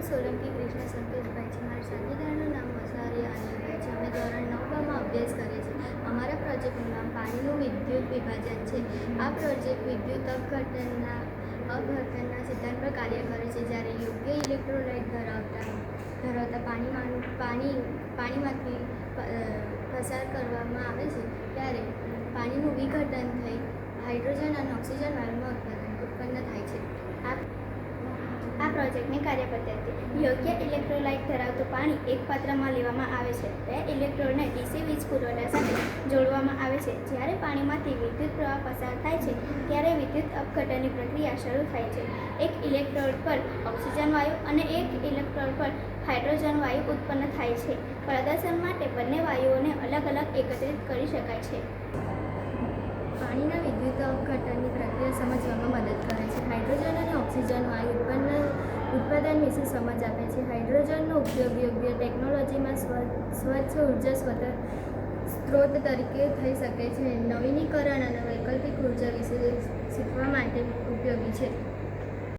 સોલંકી કૃષ્ણ સંતોષભાઈ છે. મારા સાથીદારનું નામ વસારિયા અનિલભાઈ છે. અમે ધોરણ 9માં અભ્યાસ કરીએ છીએ. અમારા પ્રોજેક્ટનું નામ પાણીનું વિદ્યુત વિભાજન છે. આ પ્રોજેક્ટ વિદ્યુત અપઘટનના સિદ્ધાંત પર કાર્ય કરે છે. જ્યારે યોગ્ય ઇલેક્ટ્રોલાઇટ ધરાવતા પાણીમાંથી પસાર કરવામાં આવે છે ત્યારે પાણીનું વિઘટન થઈ હાઇડ્રોજન અને ઓક્સિજન વાયુનું ઉત્પન્ન થાય છે. આ પ્રોજેક્ટની કાર્યપદ્ધતિ: યોગ્ય ઇલેક્ટ્રોલાઇટ ધરાવતું પાણી એક પાત્રમાં લેવામાં આવે છે. બે ઇલેક્ટ્રોડને ડીસી વીજ પુરવઠા સાથે જોડવામાં આવે છે. જ્યારે પાણીમાંથી વિદ્યુત પ્રવાહ પસાર થાય છે ત્યારે વિદ્યુત અપઘટનની પ્રક્રિયા શરૂ થાય છે. એક ઇલેક્ટ્રોડ પર ઓક્સિજન વાયુ અને એક ઇલેક્ટ્રોડ પર હાઇડ્રોજન વાયુ ઉત્પન્ન થાય છે. પ્રદર્શન માટે બંને વાયુઓને અલગ અલગ એકત્રિત કરી શકાય છે. પાણીના વિદ્યુત અપઘટનની પ્રક્રિયા સમજવામાં મદદ કરે છે. હાઇડ્રોજન અને ઓક્સિજન વાયુ ઉત્પાદન વિશે સમજ આપે છે. હાઇડ્રોજનનો ઉપયોગ યોગ્ય ટેકનોલોજીમાં સ્વચ્છ ઉર્જા સ્ત્રોત તરીકે થઈ શકે છે. નવીનીકરણ અને વૈકલ્પિક ઉર્જા વિશે શીખવા માટે ઉપયોગી છે.